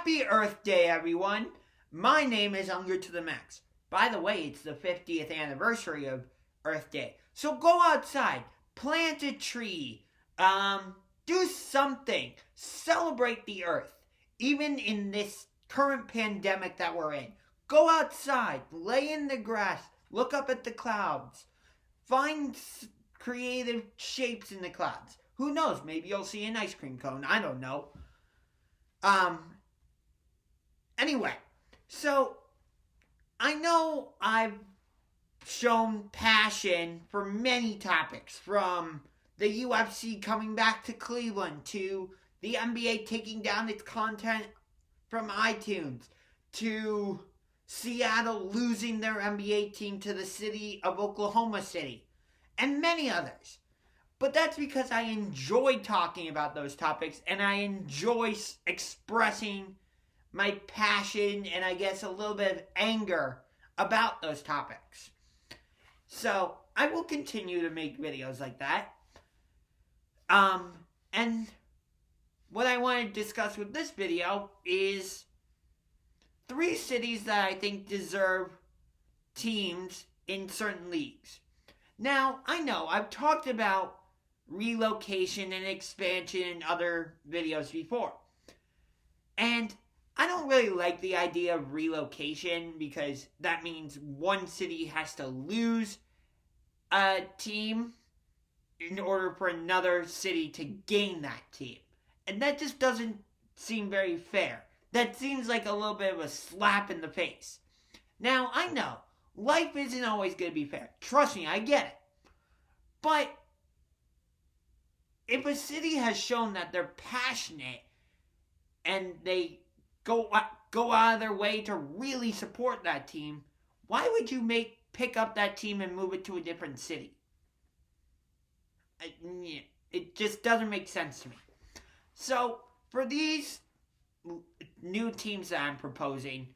Happy Earth Day, everyone. My name is Hunger to the Max. By the way, it's the 50th anniversary of Earth Day. So go outside, plant a tree, do something. Celebrate the Earth. Even in this current pandemic that we're in. Go outside, lay in the grass, look up at the clouds. Find creative shapes in the clouds. Who knows? Maybe you'll see an ice cream cone. I don't know. Anyway, so I know I've shown passion for many topics, from the UFC coming back to Cleveland, to the NBA taking down its content from iTunes, to Seattle losing their NBA team to the city of Oklahoma City, and many others. But that's because I enjoy talking about those topics, and I enjoy expressing my passion and I guess a little bit of anger about those topics. So I will continue to make videos like that. And what I want to discuss with this video is 3 cities that I think deserve teams in certain leagues. Now, I know I've talked about relocation and expansion in other videos before. And I don't really like the idea of relocation, because that means one city has to lose a team in order for another city to gain that team. And that just doesn't seem very fair. That seems like a little bit of a slap in the face. Now, I know, life isn't always going to be fair. Trust me, I get it. But if a city has shown that they're passionate and they go out of their way to really support that team, why would you pick up that team and move it to a different city? It just doesn't make sense to me. So, for these new teams that I'm proposing,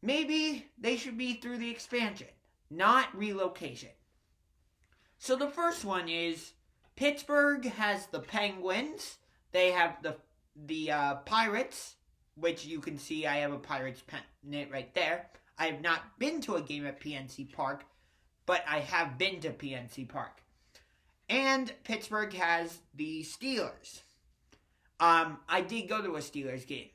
maybe they should be through the expansion, not relocation. So the first one is Pittsburgh has the Penguins. They have the Pirates, which you can see I have a Pirates pennant right there. I have not been to a game at PNC Park, but I have been to PNC Park. And Pittsburgh has the Steelers. I did go to a Steelers game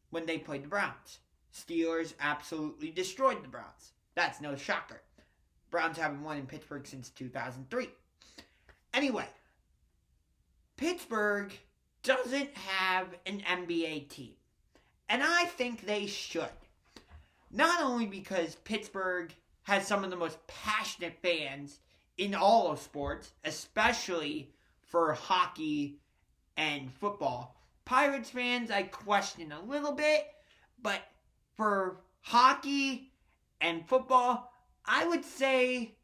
when they played the Browns. Steelers absolutely destroyed the Browns. That's no shocker. Browns haven't won in Pittsburgh since 2003. Anyway, Pittsburgh doesn't have an NBA team. And I think they should. Not only because Pittsburgh has some of the most passionate fans in all of sports, especially for hockey and football. Pirates fans, I question a little bit, but for hockey and football, I would say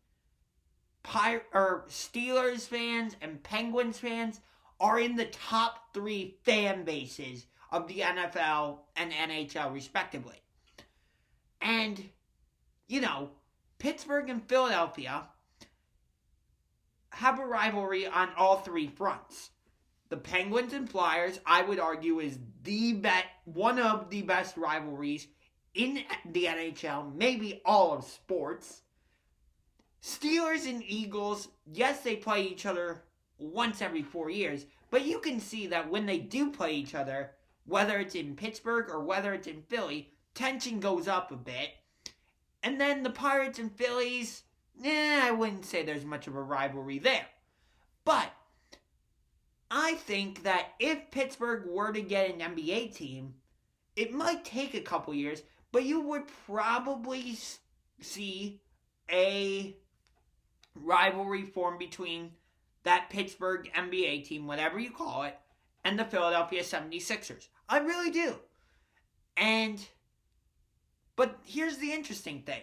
Steelers fans and Penguins fans are in the top 3 fan bases of the NFL and NHL respectively. And, Pittsburgh and Philadelphia have a rivalry on all 3 fronts. The Penguins and Flyers, I would argue, is one of the best rivalries in the NHL, maybe all of sports. Steelers and Eagles, yes, they play each other once every 4 years, but you can see that when they do play each other, whether it's in Pittsburgh or whether it's in Philly, tension goes up a bit. And then the Pirates and Phillies, I wouldn't say there's much of a rivalry there. But I think that if Pittsburgh were to get an NBA team, it might take a couple years, but you would probably see a rivalry form between that Pittsburgh NBA team, whatever you call it, and the Philadelphia 76ers. I really do. But here's the interesting thing.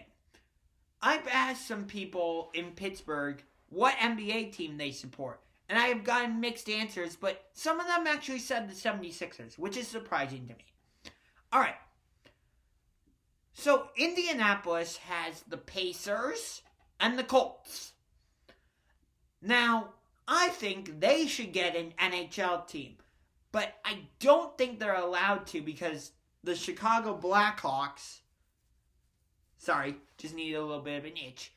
I've asked some people in Pittsburgh what NBA team they support, and I have gotten mixed answers, but some of them actually said the 76ers, which is surprising to me. Alright. So, Indianapolis has the Pacers and the Colts. Now, I think they should get an NHL team. But I don't think they're allowed to because the Chicago Blackhawks, sorry, just needed a little bit of an itch.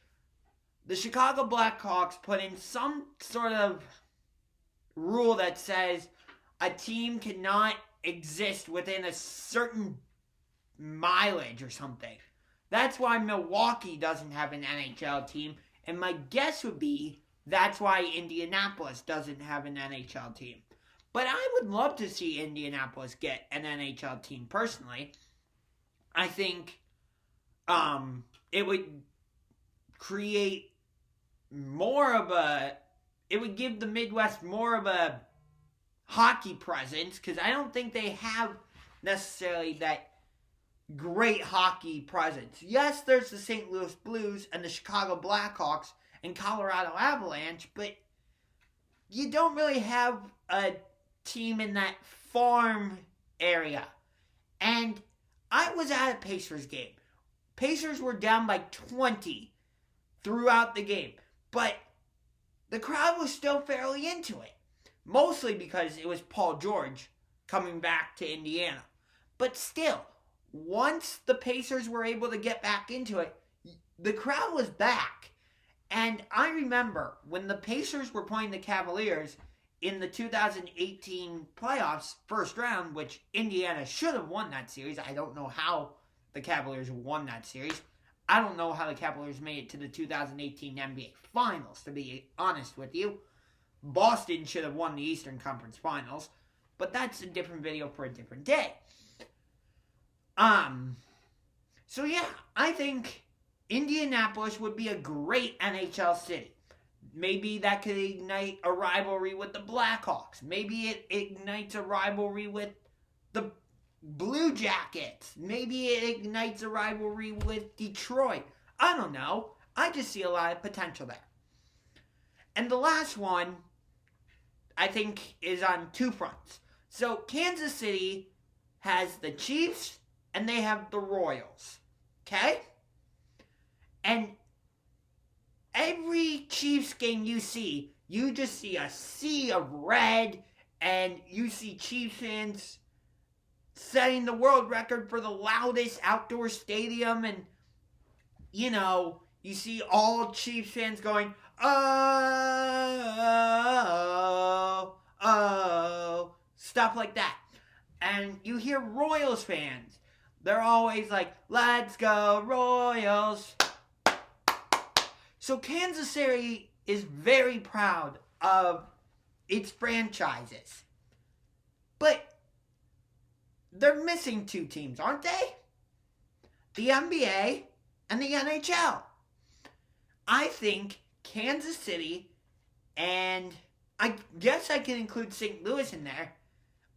The Chicago Blackhawks put in some sort of rule that says a team cannot exist within a certain mileage or something. That's why Milwaukee doesn't have an NHL team, and my guess would be that's why Indianapolis doesn't have an NHL team. But I would love to see Indianapolis get an NHL team personally. I think it would create it would give the Midwest more of a hockey presence, because I don't think they have necessarily that great hockey presence. Yes, there's the St. Louis Blues and the Chicago Blackhawks and Colorado Avalanche, but you don't really have a team in that farm area. And I was at a Pacers game. Pacers were down by 20 throughout the game, but the crowd was still fairly into it. Mostly because it was Paul George coming back to Indiana. But still, once the Pacers were able to get back into it, the crowd was back. And I remember when the Pacers were playing the Cavaliers in the 2018 playoffs, first round, which Indiana should have won that series. I don't know how the Cavaliers won that series. I don't know how the Cavaliers made it to the 2018 NBA Finals, to be honest with you. Boston should have won the Eastern Conference Finals, but that's a different video for a different day. So yeah, I think Indianapolis would be a great NHL city. Maybe that could ignite a rivalry with the Blackhawks. Maybe it ignites a rivalry with the Blue Jackets. Maybe it ignites a rivalry with Detroit. I don't know. I just see a lot of potential there. And the last one, I think, is on two fronts. So Kansas City has the Chiefs and they have the Royals. Okay? And every Chiefs game you see, you just see a sea of red, and you see Chiefs fans setting the world record for the loudest outdoor stadium, and, you know, you see all Chiefs fans going, oh, oh, stuff like that. And you hear Royals fans. They're always like, let's go Royals. So Kansas City is very proud of its franchises. But they're missing two teams, aren't they? The NBA and the NHL. I think Kansas City, and I guess I can include St. Louis in there,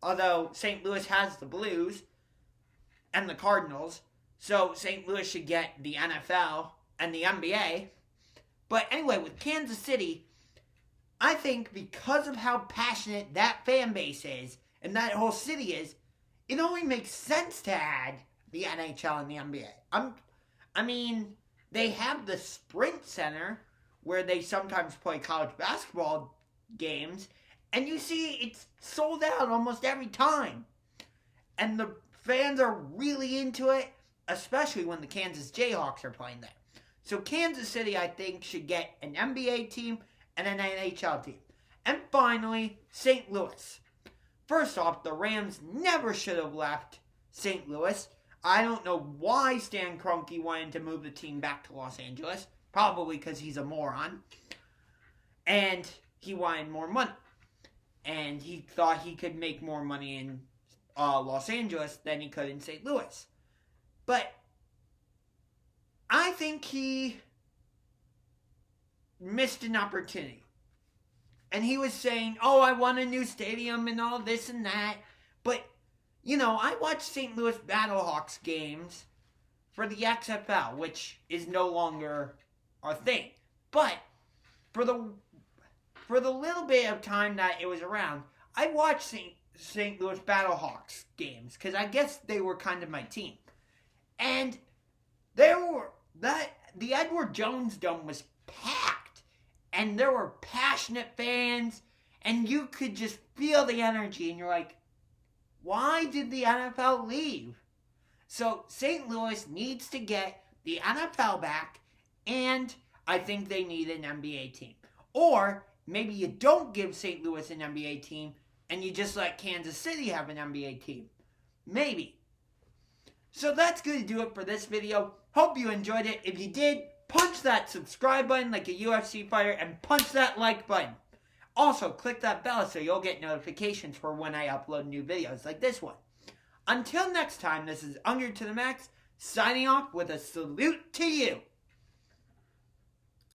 although St. Louis has the Blues and the Cardinals, so St. Louis should get the NFL and the NBA. But anyway, with Kansas City, I think because of how passionate that fan base is, and that whole city is, it only makes sense to add the NHL and the NBA. I mean, they have the Sprint Center, where they sometimes play college basketball games, and you see it's sold out almost every time. And the fans are really into it, especially when the Kansas Jayhawks are playing there. So Kansas City, I think, should get an NBA team and an NHL team. And finally, St. Louis. First off, the Rams never should have left St. Louis. I don't know why Stan Kroenke wanted to move the team back to Los Angeles. Probably because he's a moron. And he wanted more money. And he thought he could make more money in Los Angeles than he could in St. Louis. But I think he missed an opportunity. And he was saying, oh, I want a new stadium and all this and that. But, you know, I watched St. Louis Battlehawks games for the XFL, which is no longer a thing. But for the little bit of time that it was around, I watched St. Louis Battlehawks games because I guess they were kind of my team. And the Edward Jones Dome was packed, and there were passionate fans, and you could just feel the energy, and you're like, Why did the NFL leave? So St. Louis needs to get the NFL back, and I think they need an NBA team. Or maybe you don't give St. Louis an NBA team, and you just let Kansas City have an NBA team. Maybe. So that's going to do it for this video. Hope you enjoyed it. If you did, punch that subscribe button like a UFC fighter and punch that like button. Also, click that bell so you'll get notifications for when I upload new videos like this one. Until next time, this is Unger to the Max, signing off with a salute to you.